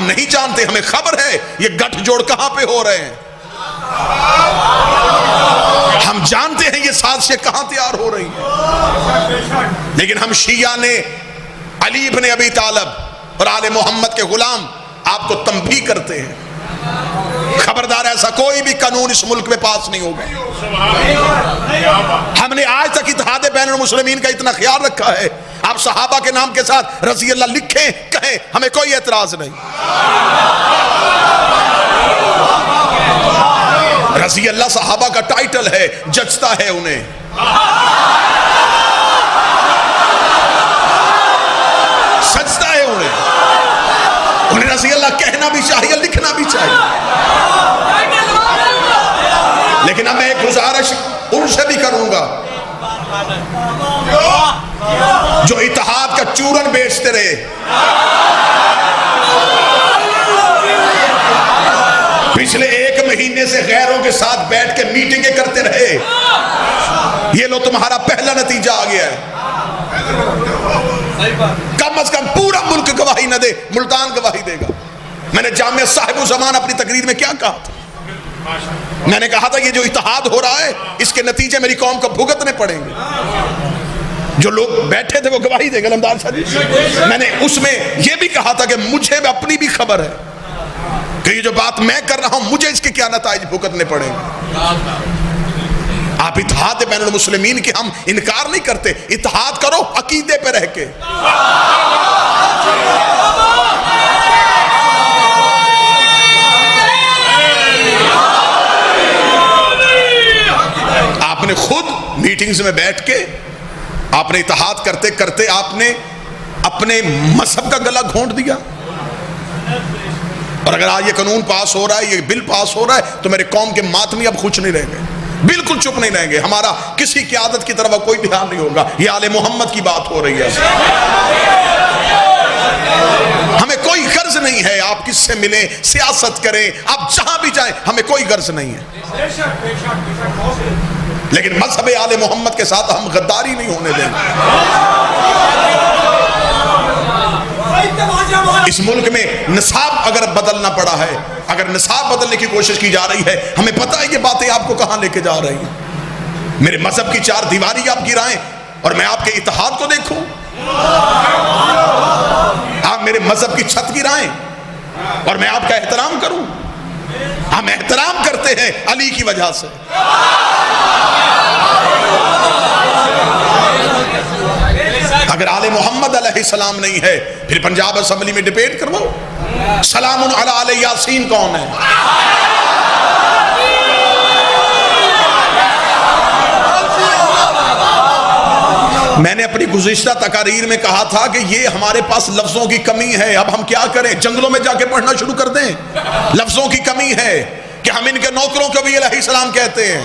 नहीं जानते, हमें खबर है ये गठजोड़ कहां पे हो रहे हैं। हम जानते हैं ये साजिशें कहां तैयार हो रही हैं। लेकिन हम शिया ने अली इब्न अबी तालिब और आले मोहम्मद के गुलाम आपको तंबीह करते हैं, खबरदार ऐसा कोई भी कानून इस मुल्क में पास नहीं होगा। हमने आज तक इत्तेहाद बैनुल मुस्लिमीन का इतना ख्याल रखा है, आप सहाबा के नाम के साथ रज़ी अल्लाह लिखें कहें, हमें कोई एतराज नहीं। रज़ी अल्लाह सहाबा का टाइटल है, जचता है उन्हें। सजता है उन्हें रज़ी अल्लाह कहना भी चाहिए, लिखना भी चाहिए। लेकिन अब मैं एक गुजारिश उनसे भी करूंगा जो इत्तेहाद का चूरन बेचते रहे, पिछले 1 महीने से गैरों के साथ बैठ के मीटिंगें करते रहे, ये लो तुम्हारा पहला नतीजा आ गया है। कम से कम पूरा मुल्क गवाही न दे, मुल्तान गवाही देगा। मैंने जामिया साहिब ज़मान अपनी तकरीर में क्या कहा था? मैंने कहा था ये जो इत्तेहाद हो रहा है इसके नतीजे मेरी कौम को भुगतने पड़ेंगे। जो लोग बैठे थे वो गवाही देंगे। लमदार साहब, मैंने उसमें यह भी कहा था कि मुझे अपनी भी खबर है कि ये जो बात मैं कर रहा हूं मुझे इसके क्या नताइज भुगतने पड़ेंगे। आप इत्तेहाद बैनुल मुस्लिमीन की हम इनकार नहीं करते, इत्तेहाद करो अकीदे पे रह के। आपने खुद मीटिंग्स में बैठ के आपने इत्तेहाद करते करते आपने अपने मजहब का गला घोंट दिया। और अगर आज ये कानून पास हो रहा है, ये बिल पास हो रहा है, तो मेरे कौम के मातमी अब खुश नहीं रहेंगे, बिल्कुल चुप नहीं रहेंगे। हमारा किसी की आदत की तरफ कोई ध्यान नहीं होगा। ये आले मोहम्मद की बात हो रही है। हमें कोई गर्ज नहीं है आप किससे मिले, सियासत करें, आप जहां भी जाएं, हमें कोई गर्ज नहीं है। लेकिन मजहब आले मोहम्मद के साथ हम गद्दारी नहीं होने देंगे। इस मुल्क में निसाब अगर बदलना पड़ा है, अगर निसाब बदलने की कोशिश की जा रही है, हमें पता है ये बातें आपको कहां लेके जा रही हैं। मेरे मजहब की 4 दीवारी आप गिराएं और मैं आपके इत्तेहाद को देखूं। आप मेरे मजहब की छत गिराएं और मैं आपका एहतराम करूं। हम एहतराम करते हैं अली की वजह से। अगर आले मोहम्मद अलैहिस्सलाम नहीं है, फिर पंजाब असेंबली में डिबेट करवाओ। सलामुन अला आले यासीन कौन है? मैंने अपनी गुज़िश्ता तकारीर में कहा था कि ये हमारे पास लफ्जों की कमी है। अब हम क्या करें? जंगलों में जाके पढ़ना शुरू कर दें? लफ्जों की कमी है कि हम इनके नौकरों को भी अलैहिस्सलाम कहते हैं।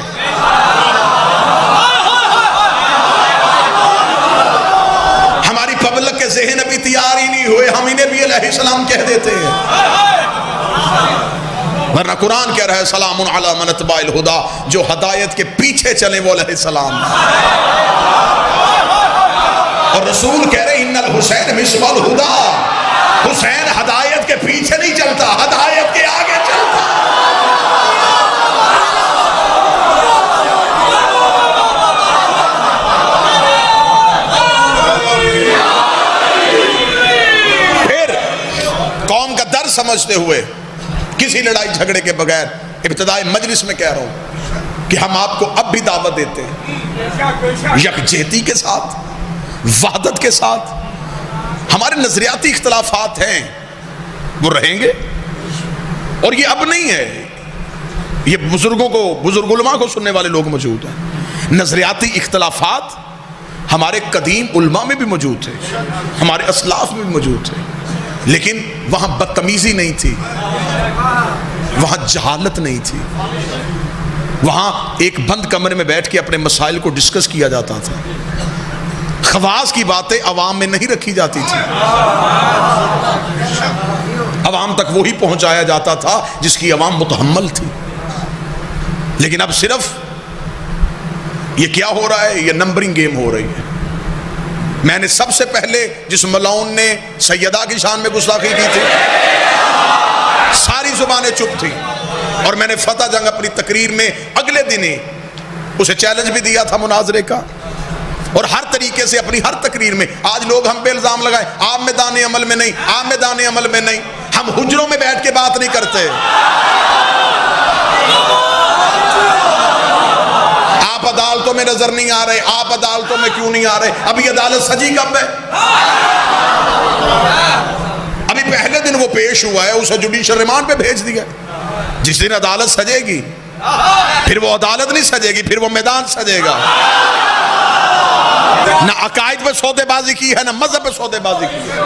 हमारी पब्लिक के ज़हन अभी तैयार ही नहीं हुए, हम इन्हें भी अलैहिस्सलाम कह देते हैं। वरना कुरान कह रहा है सलामुन अला मन इत्तबाइल हुदा, जो हदायत के पीछे चले वो अलैहिस्सलाम। और रसूल कह रहे इन्नल हुसैन मिसबाल हुदा, हुसैन हदायत के पीछे नहीं चलता, हदायत के आगे चलता। फिर कौम का दर्द समझते हुए, किसी लड़ाई झगड़े के बगैर, इब्तिदाई मजलिस में कह रहा हूं कि हम आपको अब भी दावत देते हैं यकजहती के साथ, वहदत के साथ। हमारे नजरियाती इख्तलाफात हैं, वो रहेंगे। और ये अब नहीं है, ये बुजुर्गों को, बुजुर्ग उलमा को सुनने वाले लोग मौजूद हैं। नजरियाती इख्तलाफात हमारे कदीम उलमा में भी मौजूद थे, हमारे असलाफ में भी मौजूद थे। लेकिन वहाँ बदतमीज़ी नहीं थी, वहाँ जहालत नहीं थी, वहाँ एक बंद कमरे में बैठ के अपने मसाइल को डिस्कस किया जाता था। खवास की बातें अवाम में नहीं रखी जाती थी, अवाम तक वही पहुंचाया जाता था जिसकी अवाम मुतहम्मल थी। लेकिन अब सिर्फ ये क्या हो रहा है, ये नंबरिंग गेम हो रही है। मैंने सबसे पहले जिस मलाउन ने सैयदा की शान में गुस्ताखी की थी, जुबानें चुप थी। और मैंने फतह जंग अपनी तकरीर में अगले दिन ही उसे चैलेंज भी दिया था मुनाजरे का, और हर तरीके से अपनी हर तकरीर में। आज लोग हम पे इल्जाम लगाए आप मैदान अमल में नहीं, आप मैदान अमल में नहीं। हम हुजरों में बैठ के बात नहीं करते। आप अदालतों में नजर नहीं आ रहे, आप अदालतों में क्यों नहीं आ रहे? अभी अदालत सजी कब है? अभी पहले दिन वो पेश हुआ है, उसे जुडिशल रिमांड पे भेज दिया। जिस दिन अदालत सजेगी फिर वो अदालत नहीं सजेगी, फिर वो मैदान सजेगा। ना अकायद पे सौदेबाजी की है, ना मजहब पे सौदेबाजी की है।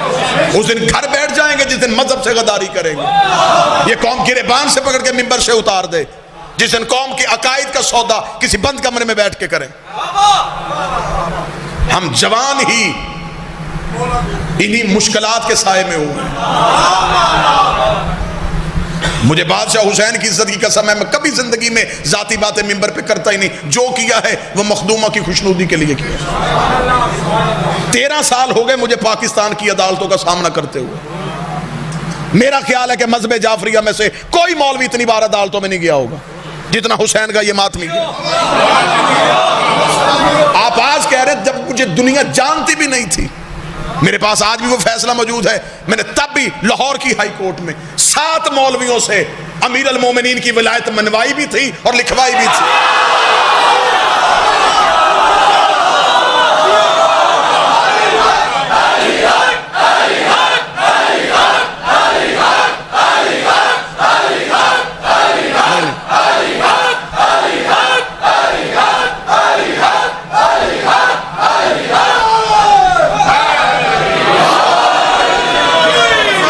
उस दिन घर बैठ जाएंगे जिस दिन मजहब से गद्दारी करेंगे। ये कौम गिरेबान से पकड़ के मिंबर से उतार दे जिस दिन कौम के अकायद का सौदा किसी बंद कमरे में बैठ के करें। हम जवान ही इन्हीं मुश्किलात के साए में हुए। मुझे बादशाह हुसैन की इज्जत की कसम है, मैं कभी जिंदगी में जाती बातें मिंबर पे करता ही नहीं। जो किया है वो मखदूमा की खुशनुदी के लिए किया। 13 साल हो गए मुझे पाकिस्तान की अदालतों का सामना करते हुए। मेरा ख्याल है कि मजहब जाफरिया में से कोई मौलवी इतनी बार अदालतों में नहीं गया होगा जितना हुसैन का ये मातमी गया। आप आज कह रहे जब मुझे दुनिया जानती भी नहीं थी, मेरे पास आज भी वो फैसला मौजूद है। मैंने तब भी लाहौर की हाई कोर्ट में 7 मौलवियों से अमीर अल मोमिनीन की विलायत मनवाई भी थी और लिखवाई भी थी।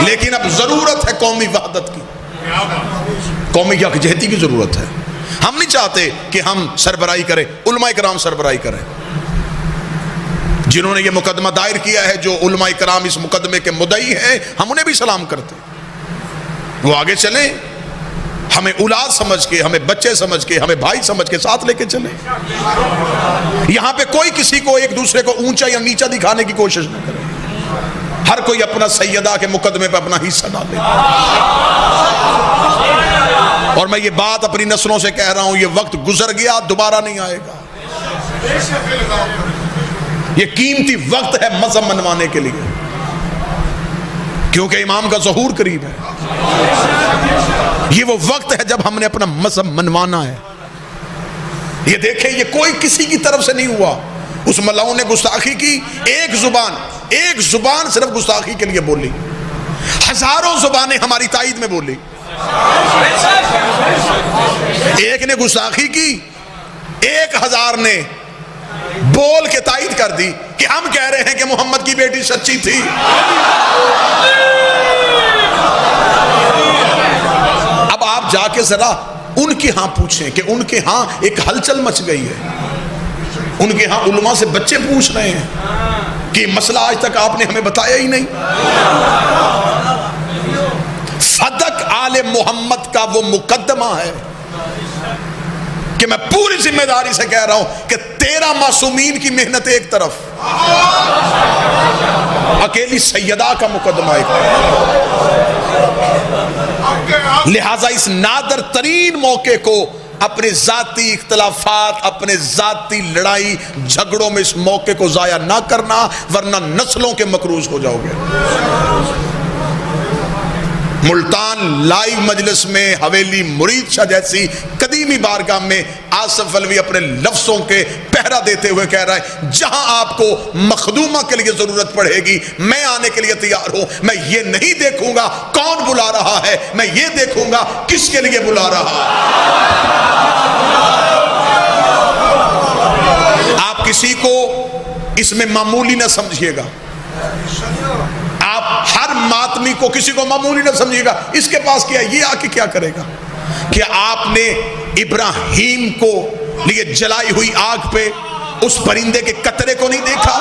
लेकिन अब जरूरत है कौमी वहदत की, कौमी यकजहती की जरूरत है। हम नहीं चाहते कि हम सरबराही करें, उलमा इकराम सरबराही करें। जिन्होंने ये मुकदमा दायर किया है, जो उलमा इकराम इस मुकदमे के मुद्दई हैं, हम उन्हें भी सलाम करते। वो आगे चले, हमें औलाद समझ के, हमें बच्चे समझ के, हमें भाई समझ के साथ लेके चले। यहां पे कोई किसी को एक दूसरे को ऊंचा या नीचा दिखाने की कोशिश न करे। हर कोई अपना सैयदा के मुकदमे पर अपना हिस्सा डाले। और मैं ये बात अपनी नस्लों से कह रहा हूं, ये वक्त गुजर गया, दोबारा नहीं आएगा। ये कीमती वक्त है मजहब मनवाने के लिए, क्योंकि इमाम का ज़हूर करीब है। ये वो वक्त है जब हमने अपना मजहब मनवाना है। ये देखें, ये कोई किसी की तरफ से नहीं हुआ। उस मलाओं ने गुस्ताखी की, एक जुबान सिर्फ गुस्ताखी के लिए बोली, हजारों जुबानें हमारी ताईद में बोली। एक ने गुस्ताखी की, 1000 ने बोल के ताईद कर दी कि हम कह रहे हैं कि मोहम्मद की बेटी सच्ची थी। अब आप जाके जरा उनके यहां पूछें कि उनके यहां एक हलचल मच गई है। उनके यहां उलमा से बच्चे पूछ रहे हैं कि मसला आज तक आपने हमें बताया ही नहीं। फदक आले मोहम्मद का वो मुकदमा है कि मैं पूरी जिम्मेदारी से कह रहा हूं कि 13 मासूमीन की मेहनत एक तरफ, अकेली सैयदा का मुकदमा एक तरफ। लिहाजा इस नादर तरीन मौके को अपने जाती इख्तलाफात, अपने जाती लड़ाई झगड़ों में इस मौके को जाया ना करना, वरना नस्लों के मकरूज हो जाओगे। मुल्तान लाइव मजलिस में हवेली मुरीद शाह जैसी कदीमी बारगाह में आसिफ अलवी अपने लफ्जों के पहरा देते हुए कह रहा है, जहां आपको मखदूमा के लिए जरूरत पड़ेगी मैं आने के लिए तैयार हूं। मैं ये नहीं देखूंगा कौन बुला रहा है, मैं ये देखूंगा किसके लिए बुला रहा है। आप किसी को इसमें मामूली ना समझिएगा, आप हर मातमी को किसी को मामूली न समझिएगा। इसके पास क्या, ये आके क्या करेगा? क्या आपने इब्राहिम को लिए जलाई हुई आग पे उस परिंदे के कतरे को नहीं देखा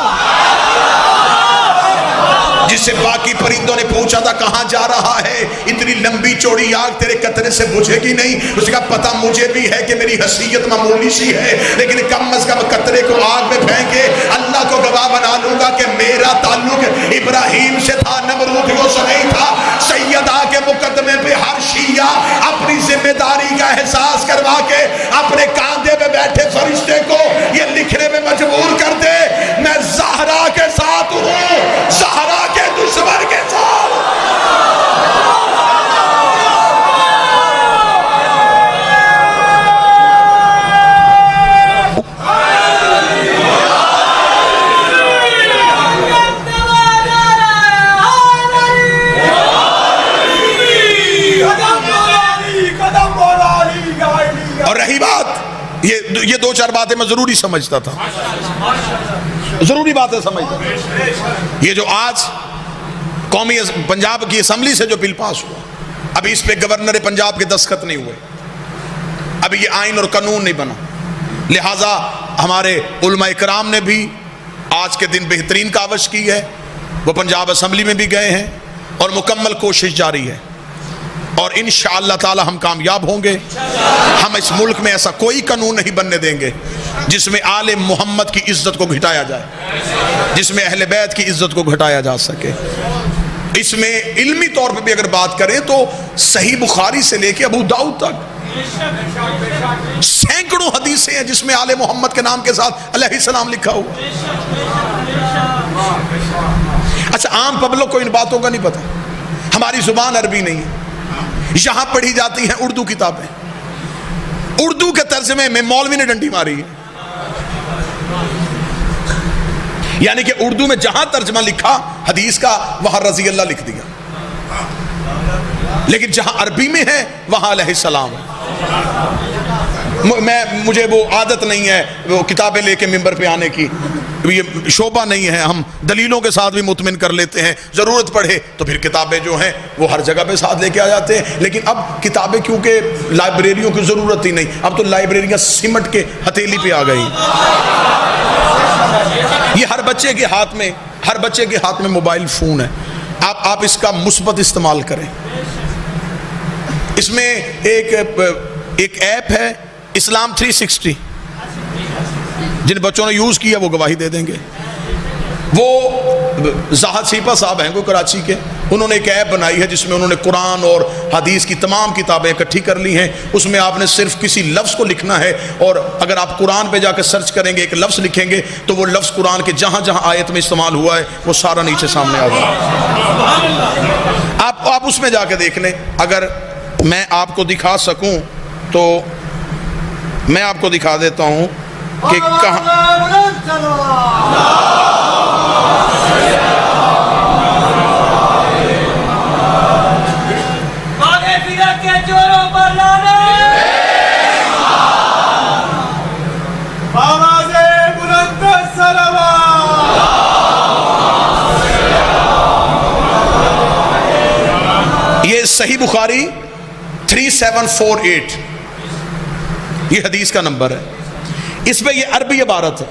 जिससे बाकी परिंदों ने पूछा था कहां जा रहा है? इतनी लंबी चौड़ी आग तेरे कतरे से बुझेगी नहीं। उसका पता मुझे भी है कि मेरी हसीयत मामूली सी है, लेकिन कम अज कम कतरे को आग में फेंके अल्लाह को गवाह बना लूंगा कि मेरा ताल्लुक इब्राहिम से था, नमरूद से नहीं था। सैयदा के मुकदमे पे हर शिया जिम्मेदारी का एहसास करवा के अपने कांधे पे बैठे फरिश्ते को ये लिखने में मजबूर कर दे, मैं ज़हरा के साथ हूँ, ज़हरा के दुश्मन के साथ। और रही बात ये दो चार बातें मैं जरूरी समझता था, जरूरी बातें समझता था। ये जो आज कौमी पंजाब की असेंबली से जो बिल पास हुआ, अभी इस पे गवर्नर पंजाब के दस्तखत नहीं हुए, अभी ये आइन और कानून नहीं बना, लिहाजा हमारे उलमा इकराम ने भी आज के दिन बेहतरीन कावश की है, वो पंजाब असेंबली में भी गए हैं और मुकम्मल कोशिश जारी है और इंशाअल्लाह ताला हम कामयाब होंगे। हम इस मुल्क में ऐसा कोई कानून नहीं बनने देंगे जिसमें आले मोहम्मद की इज्जत को घटाया जाए, जिसमें अहले बैत की इज्जत को घटाया जा सके। इसमें इल्मी तौर पे भी अगर बात करें तो सही बुखारी से लेके अबू दाऊद तक सैकड़ों हदीसें हैं जिसमें आले मोहम्मद के नाम के साथ अलैहिस्सलाम लिखा हुआ। अच्छा, आम पब्लिक को इन बातों का नहीं पता, हमारी जुबान अरबी नहीं है, यहां पढ़ी जाती हैं उर्दू किताबें, उर्दू के तर्जमे में मौलवी ने डंडी मारी है, यानी कि उर्दू में जहां तर्जमा लिखा हदीस का वहां रजी अल्लाह लिख दिया, लेकिन जहां अरबी में है वहां अलैहिस्सलाम है। मुझे वो आदत नहीं है वो किताबें लेके मिंबर पे आने की, ये शोभा नहीं है, हम दलीलों के साथ भी मुतमिन कर लेते हैं, ज़रूरत पड़े तो फिर किताबें जो हैं वो हर जगह पे साथ लेके आ जाते हैं। लेकिन अब किताबें क्योंकि लाइब्रेरियों की ज़रूरत ही नहीं, अब तो लाइब्रेरियाँ सिमट के हथेली पे आ गई। ये हर बच्चे के हाथ में मोबाइल फ़ोन है, आप इसका मुस्बत इस्तेमाल करें। इसमें एक ऐप है इस्लाम 360, जिन बच्चों ने यूज़ किया वो गवाही दे देंगे। वो ज़ाहद सीपा साहब हैं कोई कराची के, उन्होंने एक ऐप बनाई है जिसमें उन्होंने कुरान और हदीस की तमाम किताबें इकट्ठी कर ली हैं। उसमें आपने सिर्फ किसी लफ्ज़ को लिखना है और अगर आप कुरान पे जाकर सर्च करेंगे, एक लफ्ज़ लिखेंगे तो वो लफ्ज़ कुरान के जहाँ जहाँ आयत में इस्तेमाल हुआ है वो सारा नीचे सामने आ जाएगा। आप उसमें जाके देख लें। अगर मैं आपको दिखा सकूँ तो मैं आपको दिखा देता हूँ कि कहाँ ये सही बुखारी 3748 ये हदीस का नंबर है। इसमें ये अरबी इबारत है,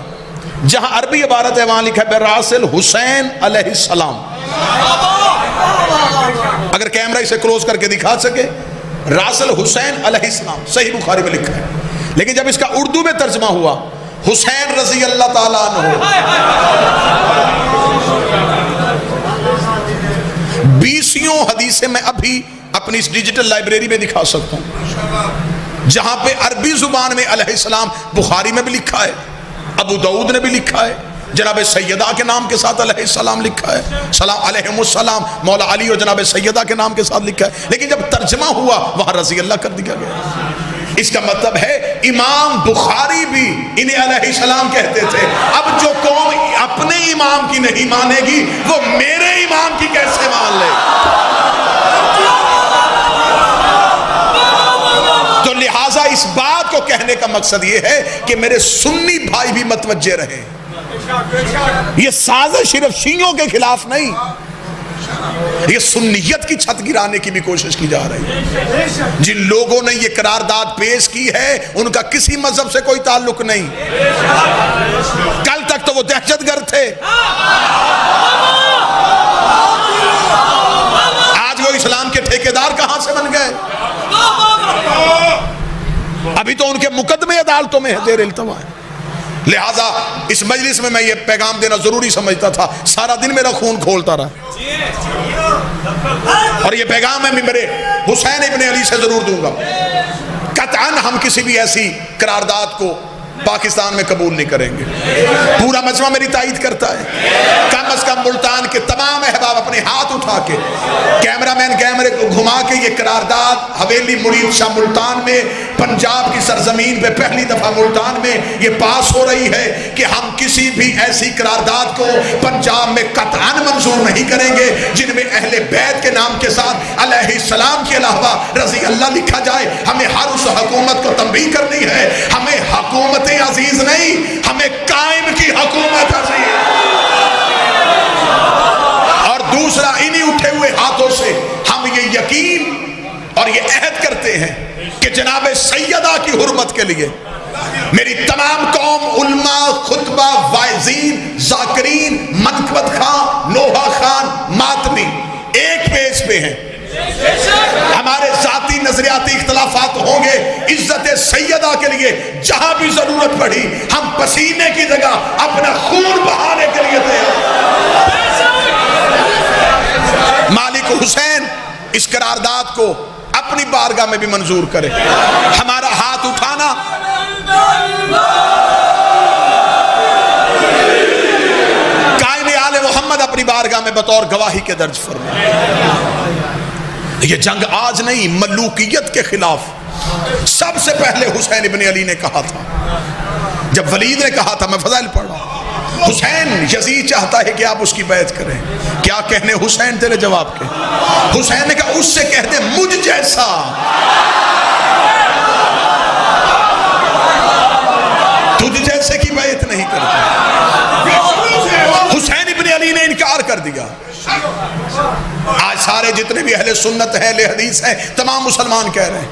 जहां अरबी इबारत है वहां लिखा है बेरासिल हुसैन अलैहिस्सलाम। अगर कैमरा इसे क्लोज करके दिखा सके, रासिल हुसैन अलैहिस्सलाम सही बुखारी में लिखा है। लेकिन जब इसका उर्दू में तर्जमा हुआ हुसैन रजी अल्लाह ताला अन्हु, 20 हदीसें मैं अभी अपनी इस डिजिटल लाइब्रेरी में दिखा सकता हूं जहां पे अरबी जुबान में अलैहिस्सलाम बुखारी में भी लिखा है, अबू दाऊद ने भी लिखा है, जनाब सैयदा के नाम के साथ अलैहिस्सलाम लिखा है, सलाम अलैहिमुस्सलाम मौला अली और जनाब सैयदा के नाम के साथ लिखा है। लेकिन जब तर्जमा हुआ वहां रजी अल्लाह कर दिया गया। इसका मतलब है इमाम बुखारी भी इन्हें अलैहिस्सलाम कहते थे। अब जो कौम अपने इमाम की नहीं मानेगी वो मेरे इमाम की कैसे मान ले? तो लिहाजा इस बात को कहने का मकसद ये है कि मेरे सुन्नी भाई भी मतवज्जे रहे। ये साजिश सिर्फ शियों के खिलाफ नहीं, ये सुन्नियत की छत गिराने की भी कोशिश की जा रही है। जिन लोगों ने ये करारदाद पेश की है उनका किसी मजहब से कोई ताल्लुक नहीं। कल तक तो वो दहशतगर्द थे, आज वो इस्लाम के ठेकेदार कहां से बन गए? अभी तो उनके मुकदमे अदालतों में है, देर इल्तवा है। लिहाजा इस मजलिस में मैं ये पैगाम देना जरूरी समझता था। सारा दिन मेरा खून खोलता रहा। और ये पैगाम मैं मेरे हुसैन इब्ने अली से जरूर दूंगा। कतअन हम किसी भी ऐसी करारदाद को पाकिस्तान में कबूल नहीं करेंगे। पूरा मजमा मेरी तायद करता है। कम अज कम मुल्तान के तमाम अहबाब अपने हाथ उठा के, कैमरामैन कैमरे को घुमा के ये करारदाद हवेली मुरीद शाह मुल्तान में, पंजाब की सरजमीन पे पहली दफा मुल्तान में ये पास हो रही है कि हम किसी भी ऐसी करारदाद को पंजाब में कतअन मंजूर नहीं करेंगे जिनमें अहले बैत के नाम के साथ अलैहिस्सलाम के अलावा रज़ी अल्लाह लिखा जाए। हमें हर उस हुकूमत को तंबीह करनी है। हमें हुकूमत अजीज नहीं, हमें कायम की हुकूमत अजीज। और दूसरा, इन्हीं उठे हुए हाथों से हम ये यकीन और ये अहद करते हैं कि जनाब सैयदा की हुर्मत के लिए मेरी तमाम कौम, उल्मा, खुतबा, वाइजीन, जाकिरीन, मनकबत खां, नोहा खान, मातमी एक पेज पे हैं। हमारे जाती नजरियाती इख्तलाफात होंगे, इज्जत सैयदा के लिए जहां भी जरूरत पड़ी हम पसीने की जगह अपना खून बहाने के लिए तैयार। मालिक हुसैन इस करारदाद को अपनी बारगाह में भी मंजूर करे। हमारा हाथ उठाना कायम आले मोहम्मद अपनी बारगाह में बतौर गवाही के दर्ज फरमाए। ये जंग आज नहीं, मलूकियत के खिलाफ सबसे पहले हुसैन इब्ने अली ने कहा था। जब वलीद ने कहा था, मैं फज़ाइल पढ़ रहा हूं, हुसैन यजीद चाहता है कि आप उसकी बैत करें। क्या कहने हुसैन तेरे जवाब के? हुसैन ने कहा उससे कह दे मुझ जैसा तुझ जैसे की बैत नहीं करता। हुसैन इब्ने अली ने इनकार कर दिया। आज सारे जितने भी अहले सुन्नत हैं, अहले हदीस हैं, तमाम मुसलमान कह रहे हैं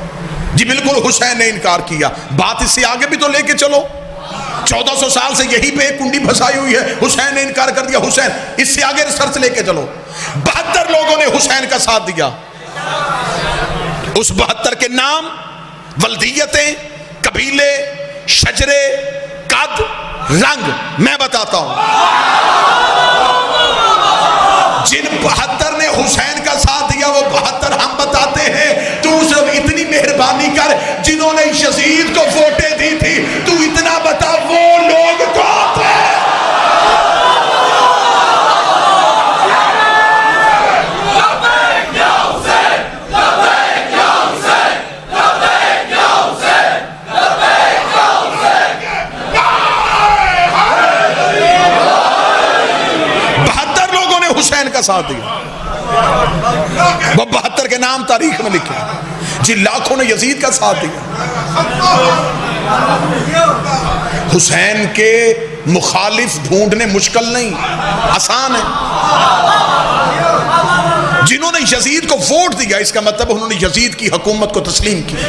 जी बिल्कुल हुसैन ने इनकार किया। बात इससे आगे भी तो लेके चलो। 1400 साल से यही पे एक कुंडी फंसाई हुई है, हुसैन ने इनकार कर दिया। हुसैन, इससे आगे रिसर्च लेके चलो। 72 लोगों ने हुसैन का साथ दिया। उस 72 के नाम, वल्दियतें, कबीले, शजरे, कद, रंग मैं बताता हूं। जिन 72 ने हुसैन का साथ दिया वो 72 हम बताते हैं। तू सिर्फ इतनी मेहरबानी कर, जिन्होंने यजीद को वोटें दी थी, तू इतना बता वो लोग कौन थे? हुसैन का साथ दिया। वो 72 के नाम तारीख में लिखे, जिन लाखों ने यजीद का साथ दिया। हुसैन के मुखालिफ ढूंढने मुश्किल नहीं, आसान है। जिन्होंने यजीद को वोट दिया, इसका मतलब उन्होंने यजीद की हुकूमत को तस्लीम किया,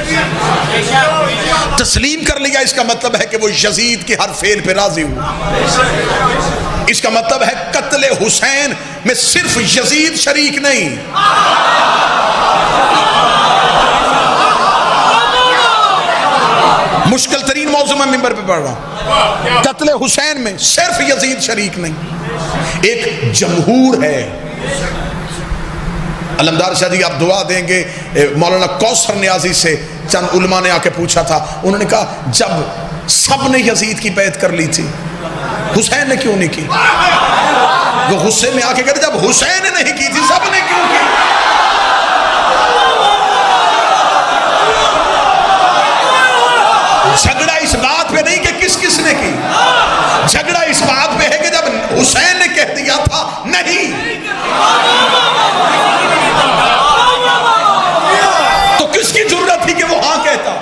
तस्लीम कर लिया। इसका मतलब है कि वो यजीद के हर फेल पे राजी हुआ। इसका मतलब है कत्ले हुसैन में सिर्फ यजीद शरीक नहीं, मुश्किल तरीन मौजू में मिंबर पे पढ़ रहा हूं। कत्ले हुसैन में सिर्फ यजीद शरीक नहीं, एक जमहूर है। अलमदार शाह जी आप दुआ देंगे, मौलाना कौसर नियाजी से चंद उलमा ने आके पूछा था। उन्होंने कहा जब सब ने यजीद की बैत कर ली थी, हुसैन ने क्यों नहीं की? वो गुस्से में आके कहते जब हुसैन ने नहीं की थी, सब ने क्यों की? झगड़ा इस बात पे नहीं कि किस किस ने की, झगड़ा इस बात पे है कि जब हुसैन ने कह दिया था नहीं, तो किसकी जरूरत थी कि वो हाँ कहता?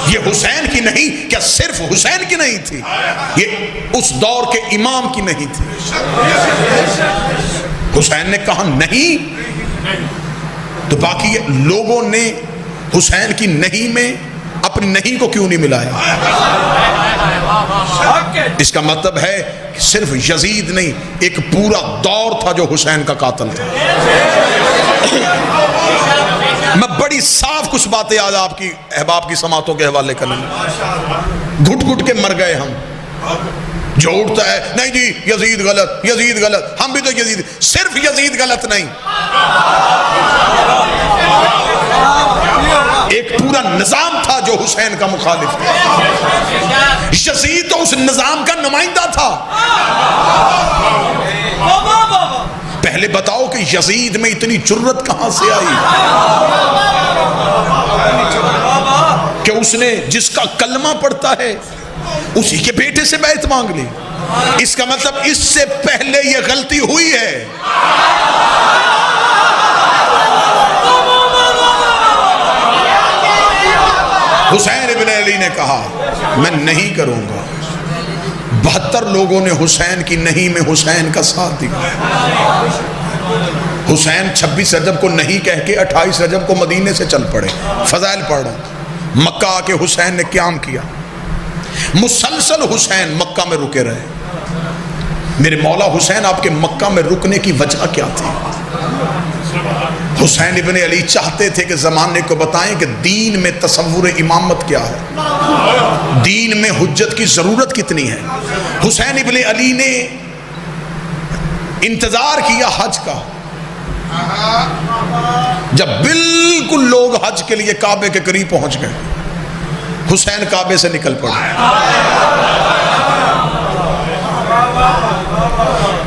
ये हुसैन की नहीं, क्या सिर्फ हुसैन की नहीं थी, ये उस दौर के इमाम की नहीं थी। हुसैन ने कहा नहीं, तो बाकी लोगों ने हुसैन की नहीं में अपनी नहीं को क्यों नहीं मिलाया? इसका मतलब है कि सिर्फ यजीद नहीं, एक पूरा दौर था जो हुसैन का कातिल था। मैं बड़ी साफ कुछ बातें आज आपकी अहबाब की समातों के हवाले करूंगा। घुट घुट के मर गए हम, जो उठता है नहीं जी यजीद गलत, यजीद गलत, हम भी तो यजीद, सिर्फ यजीद गलत नहीं, एक पूरा निजाम था जो हुसैन का मुखालिफ था। यजीद तो उस निजाम का नुमाइंदा था। पहले बताओ कि यजीद में इतनी जुर्रत कहां से आई कि उसने जिसका कलमा पढ़ता है उसी के बेटे से बैत मांग ली। इसका मतलब इससे पहले यह गलती हुई है। हुसैन इब्न अली ने कहा मैं नहीं करूंगा। 72 लोगों ने हुसैन की नहीं में हुसैन का साथ दिया। हुसैन 26 रजब को नहीं कह के 28 रजब को मदीने से चल पड़े। फजाइल पढ़ रहा हूं। मक्का आके हुसैन ने क्याम किया, मुसलसल हुसैन मक्का में रुके रहे। मेरे मौला हुसैन आपके मक्का में रुकने की वजह क्या थी? हुसैन इब्न अली चाहते थे कि ज़माने को बताएं कि दीन में तसव्वुर इमामत क्या है, दीन में हुज्जत की ज़रूरत कितनी है। हुसैन इब्न अली ने इंतज़ार किया हज का। जब बिल्कुल लोग हज के लिए काबे के करीब पहुंच गए, हुसैन काबे से निकल पड़े।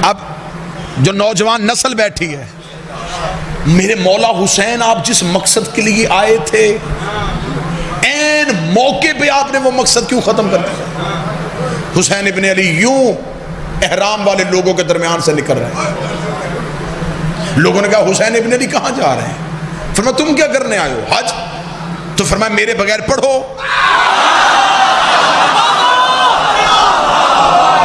अब जो नौजवान नस्ल बैठी है, मेरे मौला हुसैन आप जिस मकसद के लिए आए थे, ऐन मौके पे आपने वो मकसद क्यों खत्म कर दिया? हुसैन इब्न अली यूं एहराम वाले लोगों के दरमियान से निकल रहे हैं। लोगों ने कहा हुसैन इब्न अली कहां जा रहे हैं? फरमाया तुम क्या करने आए हो? हज। तो फरमाया मेरे बगैर पढ़ो।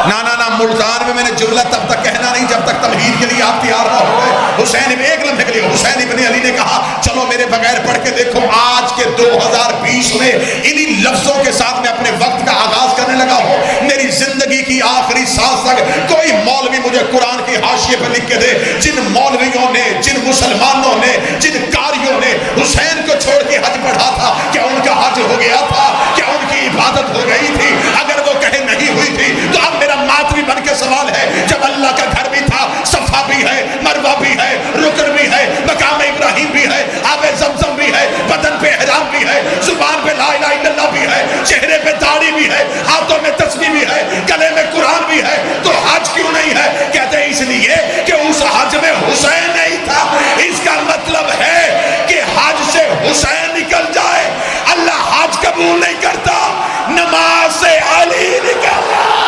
ना ना ना, मुल्तान में मैंने जुमला तब तक कहना नहीं जब तक तमहीद के लिए आप तैयार ना हो गए। हुसैन इब्न एक लम्हे के लिए हुसैन इब्न अली ने कहा चलो मेरे बगैर पढ़ के देखो। आज के 2020 में इन्हीं लफ्जों के साथ मैं अपने वक्त का आगाज करने लगा हूं। मेरी जिंदगी की आखिरी सांस तक कोई मौलवी मुझे कुरान के हाशिए पर लिख के दे, जिन मौलवियों ने, जिन मुसलमानों ने, जिन कारियों ने हुसैन को छोड़ के हज पढ़ा था, क्या उनका हज हो गया था? क्या उनकी इबादत हो गई थी? अगर वो कहे नहीं हुई थी तो अब मेरा मातवी बन के सवाल है, जब अल्लाह का घर भी था, सफा भी है, मरवा भी है, रुकन भी है, मकाम इब्राहिम भी है, आबे जमजम भी है, बदन पे एहराम भी है, जुबान पे ला इलाहा इल्लल्लाह भी है, चेहरे पे दाढ़ी भी है, हाथों में तस्बीह भी है, गले में कुरान भी है, तो हज क्यों नहीं है? कहते हैं इसलिए कि उस हज में हुसैन नहीं था। इसका मतलब है कि हज से हुसैन निकल जाए, अल्लाह हज कबूल नहीं करता, नमाज से अली निकल जाए।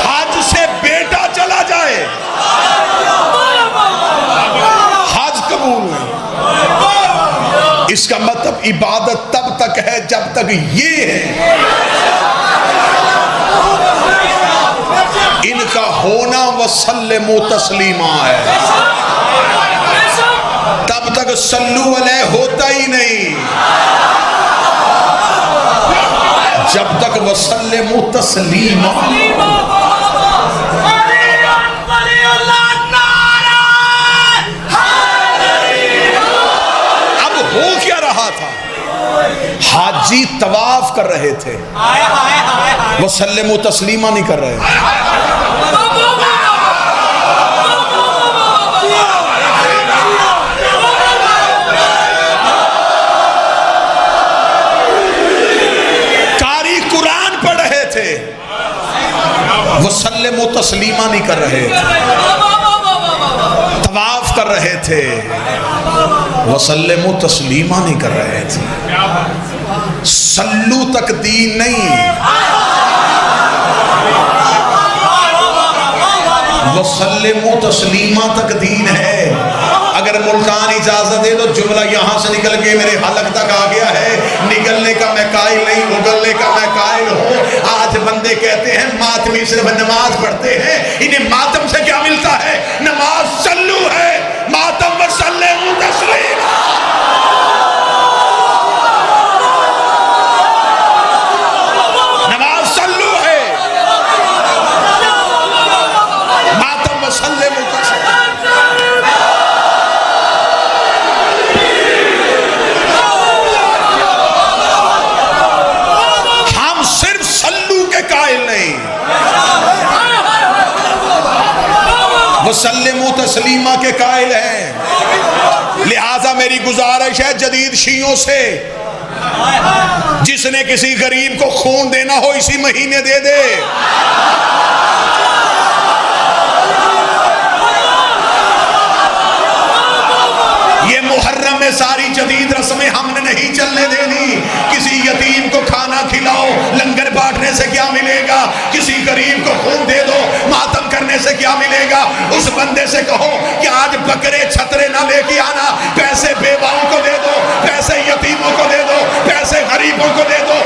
हज से बेटा चला जाए, हज कबूल नहीं। इसका मतलब इबादत तब तक है जब तक ये है, इनका होना वसल्लिमु तस्लीमा है, तब तक सल्लू अलैहि होता ही नहीं, जब तक वसल्लिमु तस्लीमा। अब हो क्या रहा था? हाजी तवाफ कर रहे थे, वसल्लिमु तस्लीमा नहीं कर रहे थे। वसल्लिमु तस्लीमा नहीं कर रहे थे, तवाफ कर रहे थे, वसल्लिमु तस्लीमा नहीं कर रहे थे। सल्लू तक दीन नहीं, वसल्लिमु तस्लीमा तक दीन है। अगर मुल्तान इजाजत दे तो जुमला यहां से निकल के मेरे हलक तक आ गया है। निकलने का मैं कायल नहीं, उगलने का मैं कायल हूं। आज बंदे कहते हैं मातमी सिर्फ नमाज पढ़ते हैं, इन्हें मातम से क्या मिलता है? नमाज सल्लू है, मातम वसल्लिमु तस्लीमा के कायल हैं। लिहाजा मेरी गुजारिश है जदीद शियों से, जिसने किसी गरीब को खून देना हो इसी महीने दे दे। ये मुहर्रम में सारी जदीद रस्में हमने नहीं चलने देनी। किसी यतीम को खाना खिलाओ, लंगर बांटने से क्या मिलेगा? किसी गरीब को खून दे दो, मातम करने से क्या मिलेगा? उस बंदे से कहो कि आज बकरे छतरे ना लेके आना, पैसे बेवाओं को दे दो, पैसे यतीमों को दे दो, पैसे गरीबों को दे दो।